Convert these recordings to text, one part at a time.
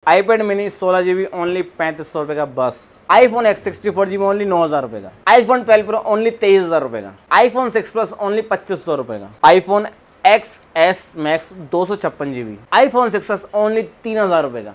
iPad mini 16 GB only 3500 रुपए का बस। iPhone X 64 GB ओनली 9000 रुपए का। iPhone 12 Pro ओनली 23000 रुपए का। iPhone 6 Plus ओनली 2500 रुपए का। iPhone XS Max 256 GB। iPhone 6s only 3000 रुपए का।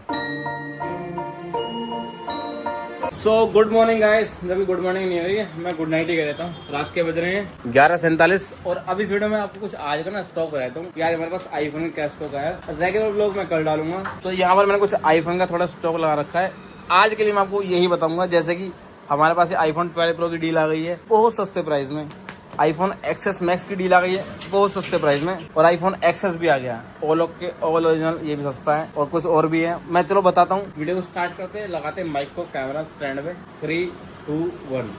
So good morning guys. जब गुड मॉर्निंग नहीं हो रही है, मैं गुड नाइट ही कह देता हूँ। रात के बज रहे हैं 11:47 और अब इस वीडियो में आपको कुछ आज का ना स्टॉक बताता हूँ कि आज हमारे पास आईफोन का स्टॉक आया। रेगुलर ब्लॉग मैं कल डालूंगा। तो यहाँ पर मैंने कुछ आईफोन का थोड़ा स्टॉक लगा रखा है। आज के लिए मैं आपको यही बताऊंगा, जैसे कि हमारे पास आईफोन 12 Pro की डील आ गई है बहुत सस्ते प्राइस में। iPhone XS Max की डील आ गई है बहुत सस्ते प्राइस में। और iPhone XS भी आ गया है ऑल के ऑल ओरिजिनल, ये भी सस्ता है। और कुछ और भी है, मैं चलो बताता हूँ। वीडियो को स्टार्ट करते हैं, लगाते हैं माइक को कैमरा स्टैंड पे। 3, 2, 1।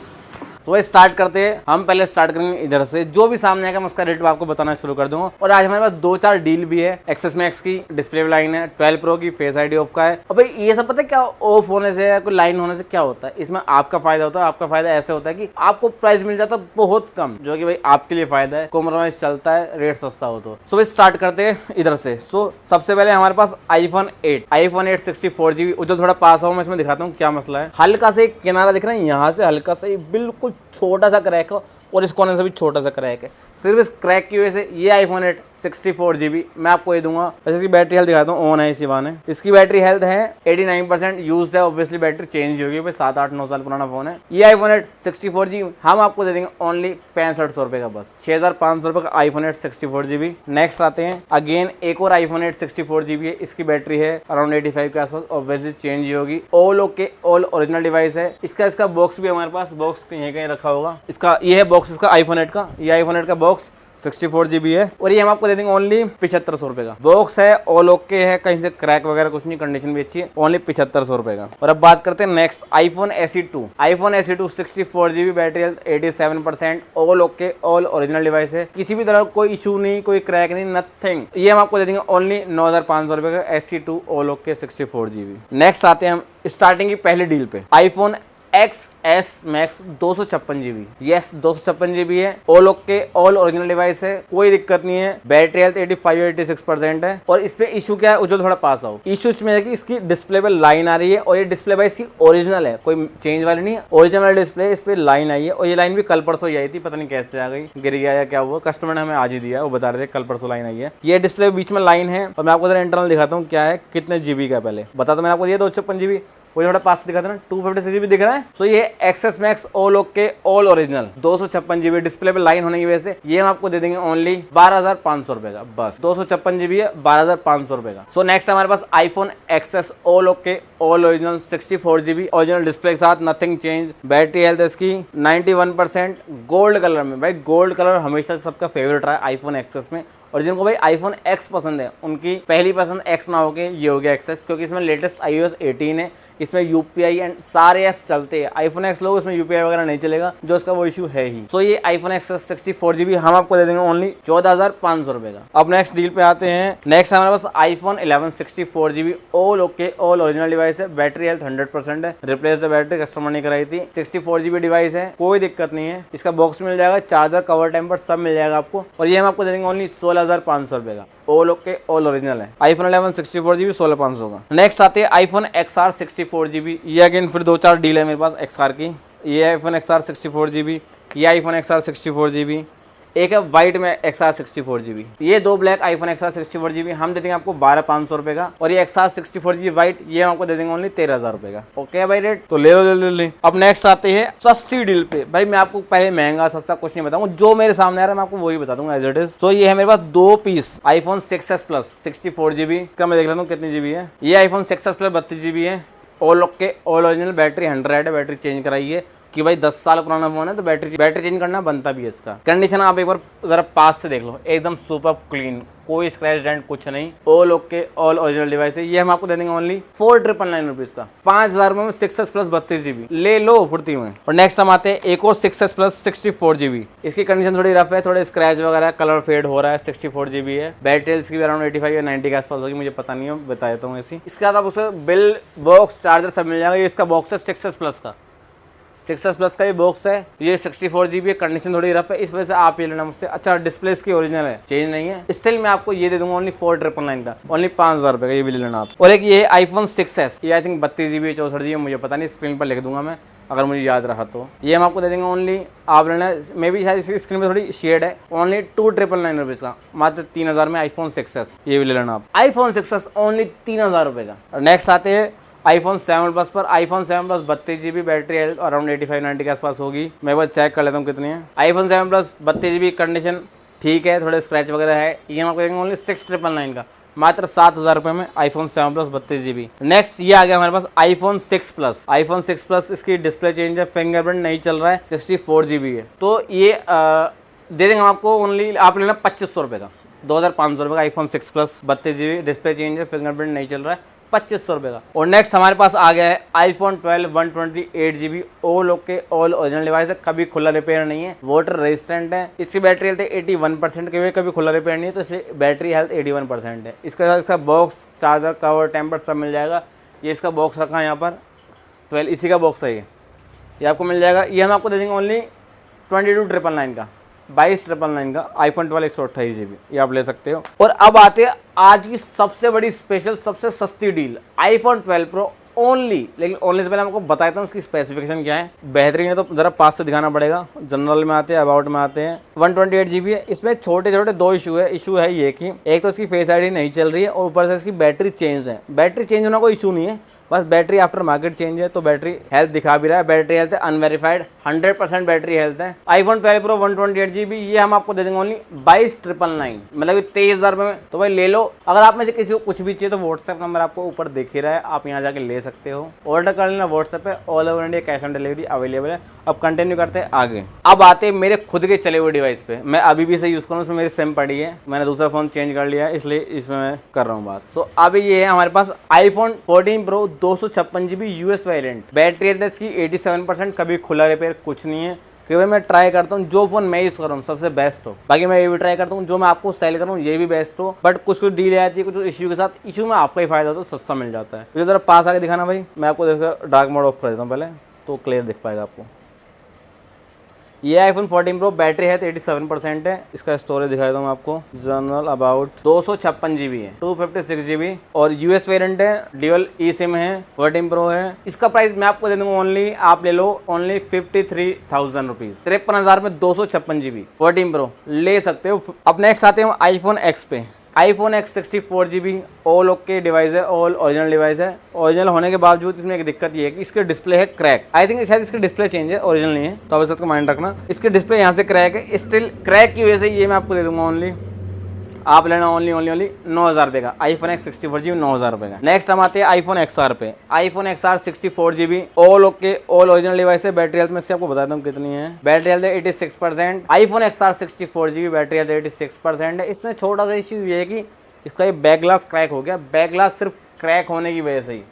तो स्टार्ट करते हैं। हम पहले स्टार्ट करेंगे इधर से, जो भी सामने आएगा मैं उसका रेट आपको बताना शुरू कर दूंगा। और आज हमारे पास 2-4 डील भी है। XS Max की डिस्प्ले लाइन है, 12 Pro की फेस आईडी ऑफ का है। और भाई ये सब पता है क्या ऑफ होने से या कोई लाइन होने से क्या होता है, इसमें आपका फायदा होता है। आपका फायदा ऐसे होता है कि आपको प्राइस मिल जाता है बहुत कम, जो कि भाई आपके लिए फायदा है। कॉम्प्रोमाइज चलता है, रेट सस्ता हो तो। सो स्टार्ट करते हैं इधर से। सो सबसे पहले हमारे पास iPhone 8 64 GB। उधर थोड़ा पास हो, मैं इसमें दिखाता हूँ क्या मसला है। हल्का से एक किनारा दिख रहा है, यहाँ से हल्का से बिल्कुल छोटा सा क्रैक हो और इस कोने से भी छोटा सा क्रैक है। सिर्फ इस क्रैक की वजह से ये iPhone 8 64 GB मैं आपको ये दूंगा। वैसे इसकी बैटरी हेल्थ दिखाता हूँ, ऑन है इसी बहाने। इसकी बैटरी हेल्थ है 89% यूज है। ऑब्वियसली बैटरी चेंज होगी, भाई 7-8-9 साल पुराना फोन है। ये iPhone 8 64 GB हम आपको दे देंगे ओनली 6500 रुपए का बस। 6500 रुपए का iPhone 8 64 GB। नेक्स्ट आते हैं अगेन एक और iPhone 8 64 GB है। इसकी बैटरी है अराउंड 85 के आसपास। ऑब्वियसली चेंज ही होगी। All okay all original device है। इसका बॉक्स भी हमारे पास, बॉक्स कहीं कहीं रखा होगा। इसका ये है बॉक्स, इसका iPhone 8 का। ये iPhone 8 का बॉक्स 64 GB है और ये हम आपको दे देंगे ओनली 7500 रुपए का। बॉक्स है ऑल ओके है, कहीं से क्रैक वगैरह कुछ नहीं, कंडीशन भी अच्छी है। ओनली 7500 रुपए का। और अब बात करते हैं next iPhone SE 2। iPhone SE 2 64 GB, battery health 87%, all okay all original device है। किसी भी तरह कोई इशू नहीं, कोई क्रैक नहीं, नथिंग। ये हम आपको दे देंगे ओनली 9500 रुपए का SE 2 all okay 64 GB। Next आते हैं हम स्टार्टिंग की पहली डील पे। iPhone XS Max 256 GB। Yes 256 GB है। All okay all original device है, कोई दिक्कत नहीं है। बैटरी हेल्थ 85-86% है। और इस पे इशू क्या है, उज्जवल थोड़ा पास आओ। इशू इसमें है कि इसकी डिस्प्ले पे लाइन आ रही है और ये डिस्प्ले भाई इसकी ओरिजिनल है, कोई चेंज वाली नहीं है। ओरिजिनल डिस्प्ले, इस पे लाइन आई है और ये लाइन भी कल परसों ही आई थी, पता नहीं कैसे आ गई, गिर गया या क्या हुआ। कस्टमर ने हमें आज ही दिया, वो बता रहे थे कल परसों लाइन आई है। ये डिस्प्ले बीच में लाइन है। और मैं आपको जरा इंटरनल दिखाता हूँ क्या है, कितने GB का। पहले बता तो मैंने आपको दिया 256 GB, वो थोड़ा पास दिखा था ना, 256 GB दिख रहा है। सो ये XS Max all okay all original 256 GB display पे लाइन होने की वजह से ये हम आपको दे देंगे ओनली 12500 रुपए का बस। 256 GB है, 12500 रुपए का। सो नेक्स्ट हमारे पास iPhone XS all okay all original 64 GB original display के साथ, नथिंग चेंज। बैटरी हेल्थ इसकी 91%, गोल्ड कलर में। भाई गोल्ड कलर हमेशा सबका फेवरेट रहा है iPhone XS में। और जिनको भाई iPhone X पसंद है, उनकी पहली पसंद X ना होके ये हो गया XS, क्योंकि इसमें लेटेस्ट iOS 18 है। इसमें UPI एंड सारे ऐप चलते हैं। iPhone X लोग, इसमें UPI वगैरह नहीं चलेगा, जो इसका वो इशू है ही। सो ये iPhone XS 64 GB हम आपको दे देंगे ओनली 14500 रुपए का। अब नेक्स्ट डील पे आते हैं। नेक्स्ट हमारे पास iPhone 11 64 GB all okay all original device है। बैटरी हेल्थ 100% है। रिप्लेस द बैटरी कस्टमर ने कराई थी। 64 GB डिवाइस है, कोई दिक्कत नहीं है। इसका बॉक्स मिल जाएगा, चार्जर, कवर, टेम्पर सब मिल जाएगा आपको। और ये हम आपको दे देंगे ओनली 16500 रुपए का। ऑल ओके ऑल ओरिजिनल है। iPhone 11 64 GB 16500 का। नेक्स्ट आते हैं iPhone XR 64 GB। ये अगेन फिर 2-4 डील है मेरे पास XR की। ये iPhone XR 64 GB, ये iPhone XR 64 GB, एक है व्हाइट में XR 64 GB। ये दो ब्लैक iPhone XR 64 GB हम दे देंगे आपको 12500 रुपए का। और ये XR 64 GB व्हाइट, ये हम आपको दे देंगे ओनली 13000 रुपए का। ओके भाई रेट तो ले लो ले। अब नेक्स्ट आते हैं सस्ती डील पे। भाई मैं आपको पहले महंगा सस्ता कुछ नहीं बताऊंगा, जो मेरे सामने आ रहा है मैं आपको वही बता दूंगा एज इट इज। तो ये है मेरे पास 2 piece iPhone 6s Plus 64 GB का। मैं देख लेता हूँ कितनी GB है। ये iPhone 6s Plus 32 GB है। All okay all original, battery 100 है। बैटरी चेंज कराई है कि भाई 10 साल पुराना फोन है तो बैटरी चेंज करना बनता भी है इसका। कंडीशन आप एक बार जरा पास से देख लो, एकदम सुपर क्लीन, कोई स्क्रैच डेंट कुछ नहीं। All okay all original device है। ये हम आपको दे देंगे ओनली 4999 रुपीज का। 5000 में 6s Plus 32 GB ले लो फुर्ती में। और नेक्स्ट हम आते हैं एक और 6s Plus 64 GB। इसकी कंडीशन थोड़ी रफ है, थोड़े स्क्रैच वगैरह, कलर फेड हो रहा है। 64 GB है। बैटरी इसकी भी अराउंड 85 या 90 के आसपास होगी, मुझे पता नहीं है, बता देता हूँ ऐसी। इसके बाद आप उसे बिल, बॉक्स, चार्जर सब मिल जाएगा। ये इसका बॉक्स है 6s Plus का। 6s प्लस का भी बॉक्स है, ये 64 GB है, कंडीशन थोड़ी रफ है, इस वजह से आप ये लेना मुझसे। अच्छा डिस्प्ले इसकी ओरिजिनल है, चेंज नहीं है। स्टिल मैं आपको ये दे दूंगा ओनली 4999 का, ओनली 5000 रुपए का, ये भी ले लेना आप। और एक ये iPhone 6s, ये आई थिंक 32 GB 64 GB, मुझे पता नहीं, स्क्रीन पर लिख दूंगा मैं अगर मुझे याद रहा तो। ये हम आपको दे देंगे ओनली, आप लेना, मे भी शायद इसकी स्क्रीन में थोड़ी शेड है, ओनली 2999 रुपीज़ का, मात्र 3000 में iPhone 6s, ये भी ले लेना आप। iPhone 6s ओनली 3000 रुपये का। और नेक्स्ट आते हैं iPhone 7 प्लस पर। iPhone 7 plus 32 GB battery health around 85-90 के आसपास होगी, मैं एक बार चेक कर लेता हूँ कितनी है। iPhone 7 प्लस 32 GB कंडीशन ठीक है, थोड़े स्क्रैच वगैरह है, ये हम आपको देंगे ओनली 6999 का, मात्र 7000 रुपये में iPhone 7 प्लस 32 GB। नेक्स्ट ये आ गया हमारे पास iPhone 6 प्लस। iPhone 6 प्लस इसकी डिस्प्ले चेंज है, फिंगरप्रिंट नहीं चल रहा है, 64 GB है, तो ये दे देंगे हम आपको ओनली, आप लेना 2500 रुपये का, 2500 रुपये का iPhone 6 plus 32 GB, display change है, फिंगरप्रिंट नहीं चल रहा है, 2500 रुपये का। और नेक्स्ट हमारे पास आ गया है iPhone 12 128 GB, all okay, all original device है, कभी खुला रिपेयर नहीं है, वाटर रेजिस्टेंट है, इसकी बैटरी हेल्थ 81% के, कभी खुला रिपेयर नहीं है, तो इसलिए बैटरी हेल्थ 81% है। इसके साथ इसका बॉक्स, चार्जर, कवर, टेम्पर सब मिल जाएगा। ये इसका बॉक्स रखा है यहाँ पर 12, इसी का बॉक्स है ये आपको मिल जाएगा। ये हम आपको दे देंगे ओनली 22,999 का, 22,999 का iPhone 12 128 GB, ये आप ले सकते हो। और अब आते हैं आज की सबसे बड़ी स्पेशल, सबसे सस्ती डील, iPhone 12 Pro ओनली। लेकिन ओनली से पहले आपको बता देता हूँ उसकी स्पेसिफिकेशन क्या है, बेहतरीन है तो जरा पास से दिखाना पड़ेगा। जनरल में आते हैं, अबाउट में आते हैं। 128 GB है, इसमें छोटे छोटे दो इशू है। इशू है ये कि एक तो इसकी फेस आईडी नहीं चल रही है, और ऊपर से इसकी बैटरी चेंज है। बैटरी चेंज होना कोई इशू नहीं है, बस बैटरी आफ्टर मार्केट चेंज है, तो बैटरी हेल्थ दिखा भी रहा है, बैटरी हेल्थ है अनवेरीफाइड, 100% बैटरी हेल्थ है। iPhone 12 Pro 128 GB, ये हम आपको दे देंगे ओनली 22,999, मतलब 23,000 रुपये में, तो भाई ले लो। अगर आप में से किसी को कुछ भी चाहिए तो व्हाट्सएप नंबर आपको ऊपर दिख ही रहा है, आप यहाँ जाके ले सकते हो, ऑर्डर कर लेना व्हाट्सएप पे, all over India cash on delivery available है। अब कंटिन्यू करते हैं आगे। अब आते हैं मेरे खुद के चले हुए डिवाइस पे, मैं अभी भी इसे यूज़ करूँ, उसमें मेरी सिम पड़ी है, मैंने दूसरा फ़ोन चेंज कर लिया है, इसलिए इसमें मैं कर रहा हूँ बात। तो अभी ये है हमारे पास iPhone 14 Pro 256 GB US variant, battery health इसकी 87%, कभी खुला रिपेयर कुछ नहीं है, क्योंकि मैं ट्राई करता हूँ जो फोन मैं यूज कर रहा हूँ सबसे बेस्ट हो। बाकी मैं ये भी ट्राई करता हूँ जो मैं आपको सेल कर रहा हूँ ये भी बेस्ट हो, बट कुछ डील आती है कुछ इश्यू के साथ, इशू में आपका ही फायदा हो तो सस्ता मिल जाता है। तो जरा पास आके दिखाना भाई, मैं आपको देखकर डार्क मोड ऑफ कर देता हूँ पहले, तो क्लियर दिख पाएगा आपको। ये iPhone 14 Pro बैटरी है 87% है, इसका स्टोरेज दिखा देता हूँ आपको, जनरल अबाउट 256 GB है, 256 GB, और US वेरिएंट है, ड्यूअल ई सिम है, 14 Pro है। इसका प्राइस मैं आपको दे दूंगा ओनली, आप ले लो ओनली 53,000 रुपीज, 53,000 में 256 GB 14 Pro ले सकते हो। अब नेक्स्ट आते हैं iPhone X पे। iPhone X 64 GB all okay device है, ऑल ओरिजिनल डिवाइस है। ओरिजिनल होने के बावजूद इसमें एक दिक्कत ये है कि इसके डिस्प्ले है क्रैक, आई थिंक शायद इसकी डिस्प्ले चेंज है, ओरिजिनल नहीं है, तो अब इस बात का माइंड रखना, इसके डिस्प्ले यहाँ से क्रैक है, स्टिल क्रैक की वजह से ये मैं आपको दे दूंगा ओनली, आप लेना ओनली 9,000 रुपये का iPhone X 64 GB 9,000 रुपये का। नेक्स्ट हम आते हैं iPhone XR पे। iPhone XR 64 GB all okay, all original device है, बैटरी हेल्थ में से आपको बताता हूँ कितनी है, बैटरी हेल्थ है 86%। iPhone XR 64 GB battery health 86% है। इसमें छोटा सा इश्यू ये है कि इसका ये बैक ग्लास क्रैक हो गया, बैक ग्लास सिर्फ क्रैक होने की वजह से ही,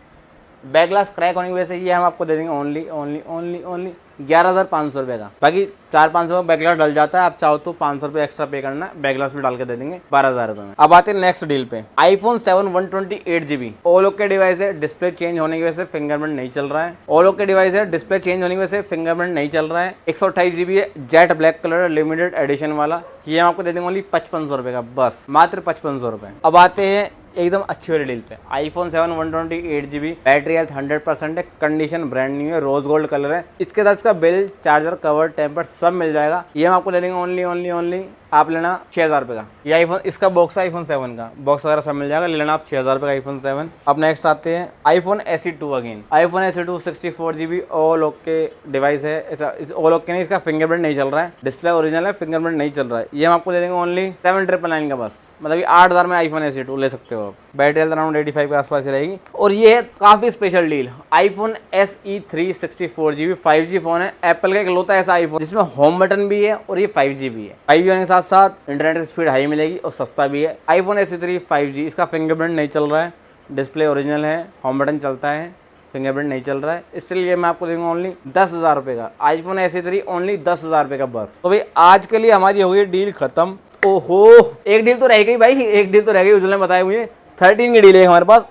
बैक ग्लास क्रैक होने की वजह से ये हम आपको दे देंगे ओनली 11,500 रुपये का। बाकी 400-500 बैक ग्लास डल जाता है, आप चाहो तो 500 रुपये एक्स्ट्रा पे करना, बैक ग्लास भी डाल के दे देंगे 12,000 रुपये में। अब आते हैं नेक्स्ट डील पे। iPhone 7 128 GB all okay device है, डिस्प्ले चेंज होने की वजह से फिंगरप्रिंट नहीं चल रहा है, ऑल ओके डिवाइस है, डिस्प्ले चेंज होने की वजह से फिंगरप्रिंट नहीं चल रहा है, 128 GB है, jet black colour limited edition वाला, ये हम आपको दे देंगे ओनली 5500 रुपये का, बस मात्र 5500 रुपये। अब आते हैं एकदम अच्छी वाली डील पे। iPhone 7 128 GB बैटरी हेल्थ 100% है, कंडीशन ब्रांड न्यू है, रोज गोल्ड कलर है, इसके साथ इसका बिल, चार्जर, कवर, टेम्पर सब मिल जाएगा। ये हम आपको दे देंगे ओनली आप लेना 6,000 रुपये का। ये आईफोन, इसका बॉक्स है iPhone 7 का, बॉक्स वगैरह सब मिल जाएगा, ले लेना आप 6,000 रुपये का iPhone 7। अब नेक्स्ट आते हैं iPhone SE 2 again. iPhone SE 2 64 GB all okay device है, इस ऑल ओके नहीं, इसका फिंगरप्रिंट नहीं चल रहा है, डिस्प्ले ओरिजिनल है, फिंगरप्रिंट नहीं चल रहा है। ये हम आपको दे देंगे ओनली 7,999 का, बस मतलब ये 8,000 में iPhone SE 2 ले सकते हो आप, बैटरी हेल्थ अराउंड 85 के आसपास रहेगी। और ये है काफी special deal, iPhone SE 3 64 GB 5G phone है, एप्पल का इकलौता ऐसा आईफोन जिसमें होम बटन भी है और ये 5G भी है। 5G होने के साथ साथ इंटरनेट की स्पीड हाई मिलेगी और सस्ता भी है। iPhone SE 3 5G, इसका फिंगरप्रिंट नहीं चल रहा है, डिस्प्ले ओरिजिनल है, होम बटन चलता है, फिंगरप्रिंट नहीं चल रहा है, इसलिए मैं आपको देंगे ओनली 10,000 रुपये का iPhone SE 3 ओनली 10,000 रुपये का बस। तो भाई आज के लिए हमारी हो गई डील खत्म। ओहो, एक डील तो रह गई भाई, एक डील तो रह गई, उसने बताया मुझे 13 की डील है हमारे पास,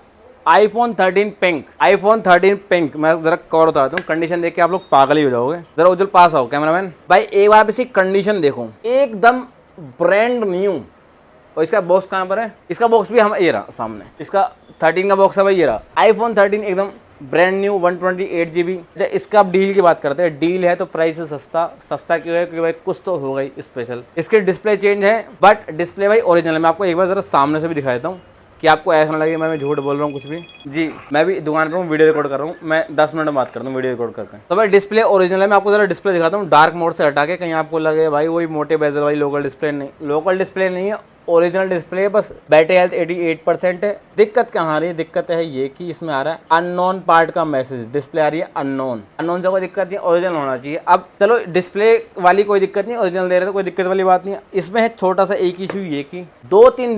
iPhone 13 पिंक, iPhone 13 पिंक। मैं जरा कवर उतारता हूँ, कंडीशन देख के आप लोग पागल ही हो जाओगे। जरा उज्जवल पास आओ कैमरामैन भाई, एक बार आप इसकी कंडीशन देखो, एकदम ब्रांड न्यू। और इसका बॉक्स कहाँ पर है? इसका बॉक्स भी हम ये रहा सामने, इसका 13 का बॉक्स है भाई, ये रहा iPhone 13 एकदम ब्रांड न्यू 128 GB। इसका आप डील की बात करते हैं, डील है तो प्राइस से सस्ता। सस्ता क्यों है? क्योंकि भाई कुछ तो हो गई स्पेशल। इसके डिस्प्ले चेंज है बट डिस्प्ले भाई ओरिजिनल है। मैं आपको एक बार जरा सामने से भी दिखा देता हूँ कि आपको ऐसा ना लगे मैं झूठ बोल रहा हूँ कुछ भी। जी मैं भी दुकान पर हूँ, वीडियो रिकॉर्ड कर रहा हूँ, मैं 10 मिनट में बात करता हूँ वीडियो रिकॉर्ड करके। तो भाई डिस्प्ले ओरिजिनल है। मैं आपको जरा डिस्प्ले दिखाता हूँ डार्क मोड से हटा के, कहीं आपको लगे भाई वही मोटे बेजल वाली लोकल डिस्प्ले नहीं, लोकल डिस्प्ले नहीं है, ओरिजिनल डिस्प्ले। बस बैटरी हेल्थ 88% है। दिक्कत कहाँ आ रही है? दिक्कत है ये कि इसमें आ रहा है अननोन पार्ट का मैसेज, डिस्प्ले आ रही है अननोन। अननोन से कोई दिक्कत नहीं, ओरिजिनल होना चाहिए। अब चलो डिस्प्ले वाली कोई दिक्कत नहीं, ओरिजिनल दे रहे तो कोई दिक्कत वाली बात नहीं है। इसमें है छोटा सा एक इशू ये कि 2-3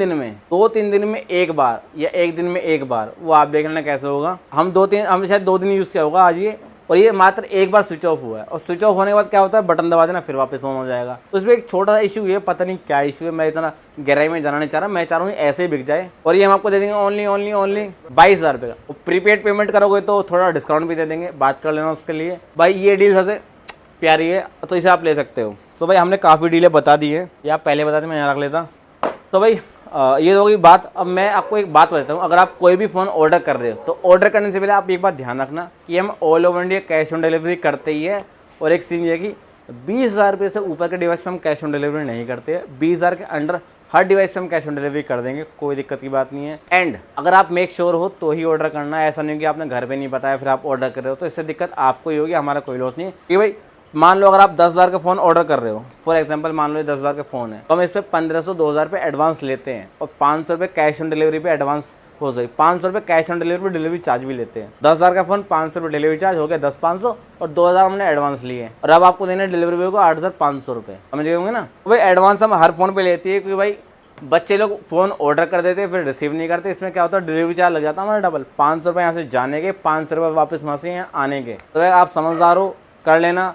दिन में एक बार या एक दिन में एक बार, वो आप देख लेना कैसे होगा। हम शायद 2 दिन यूज़ किया होगा आज ये, और ये मात्र एक बार स्विच ऑफ हुआ है। और स्विच ऑफ होने के बाद क्या होता है, बटन दबा देना फिर वापस ऑन हो जाएगा। तो इसमें एक छोटा सा इशू है, पता नहीं क्या इशू है, मैं इतना गहराई में जाना नहीं चाह रहा। मैं चाह रहा हूँ ऐसे ही बिक जाए। और ये हम आपको दे देंगे ओनली 22,000 रुपये का। प्रीपेड पेमेंट करोगे तो थोड़ा डिस्काउंट भी दे देंगे, बात कर लेना उसके लिए। भाई ये डील सबसे प्यारी है तो इसे आप ले सकते हो। तो भाई हमने काफ़ी डीलें बता दी है, ये आप पहले बता दी, मैं यहाँ रख लेता। तो भाई ये तो होगी बात। अब मैं आपको एक बात बताता हूँ, अगर आप कोई भी फ़ोन ऑर्डर कर रहे हो तो ऑर्डर करने से पहले आप एक बात ध्यान रखना कि हम all over India cash on delivery करते ही है। और एक चीज़ ये कि 20,000 रुपये से ऊपर के डिवाइस पे हम कैश ऑन डिलीवरी नहीं करते हैं। 20,000 के अंडर हर डिवाइस पे हम कैश ऑन डिलीवरी कर देंगे, कोई दिक्कत की बात नहीं है। एंड अगर आप मेक श्योर हो तो ही ऑर्डर करना है, ऐसा नहीं कि आपने घर पे नहीं बताया फिर आप ऑर्डर कर रहे हो, तो इससे दिक्कत आपको ही होगी, हमारा कोई लॉस नहीं है। कि भाई मान लो अगर आप 10,000 का फ़ोन ऑर्डर कर रहे हो, फॉर एग्जांपल मान लो 10,000 का फ़ोन है, तो हम इस पर 1,500-2,000 रुपये एडवांस लेते हैं और 500 रुपये कैश ऑन डिलीवरी पे एडवांस हो जाए। 500 रुपये कैश ऑन डिलीवरी पे डिलीवरी चार्ज भी लेते हैं। 10,000 का फ़ोन 500 रुपये डिलीवरी चार्ज हो गया, 10,500, और 2,000 हमने एडवांस लिए। और अब आपको देना डिलीवरी बॉय को 8,500 रुपये, समझ गए होंगे ना। तो भाई एडवांस हम हर फ़ोन पर लेती है, क्योंकि भाई बच्चे लोग फ़ोन ऑर्डर कर देते हैं फिर रिसीव नहीं करते। इसमें क्या होता है, डिलीवरी चार्ज लग जाता है हमारा डबल। 500 रुपये यहाँ से जाने के, 500 रुपये वापस वहाँ से यहाँ आने के। तो भाई आप समझदार हो, कर लेना।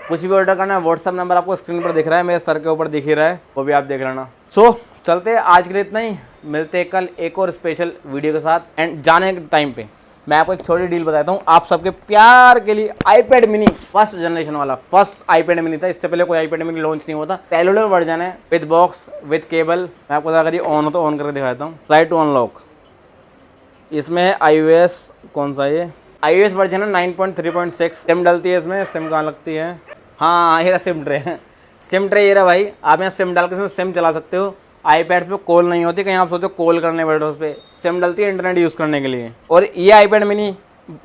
कुछ भी ऑर्डर करना है, व्हाट्सअप नंबर आपको स्क्रीन पर दिख रहा है, मेरे सर के ऊपर दिख ही रहा है, वो भी आप देख लेना। सो चलते हैं, आज के लिए इतना ही। मिलते हैं कल एक और स्पेशल वीडियो के साथ। एंड जाने के टाइम पे मैं आपको एक छोटी डील बताता हूँ आप सबके प्यार के लिए। आईपैड मिनी फर्स्ट जनरेशन वाला, फर्स्ट आईपैड मिनी था, इससे पहले कोई आईपैड मिनी लॉन्च नहीं होता। सेलुलर वर्जन है विद बॉक्स विद केबल। मैं आपको अगर ये ऑन हो तो ऑन करके दिखाता हूँ। Try to unlock. इसमें है iOS, कौन सा ये iOS वर्जन है 9.3.6। सिम डलती है इसमें, सिम कहाँ लगती है? हाँ ये रहा सिम ट्रे है, सिम ट्रे ये रहा भाई। आप यहाँ सिम डाल के इसमें सिम चला सकते हो। आईपैड पे कॉल नहीं होती, कहीं आप सोचो कॉल करने बैठो, उस पर सिम डलती है इंटरनेट यूज़ करने के लिए। और ये आईपैड मिनी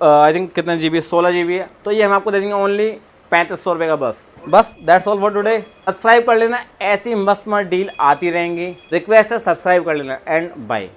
आई थिंक कितने GB, 16 GB है। तो ये हम आपको दे देंगे ओनली 3500 रुपये का। बस that's all for today. Subscribe कर लेना, ऐसी मस्त डील आती रहेंगी। रिक्वेस्ट है सब्सक्राइब कर लेना। And bye.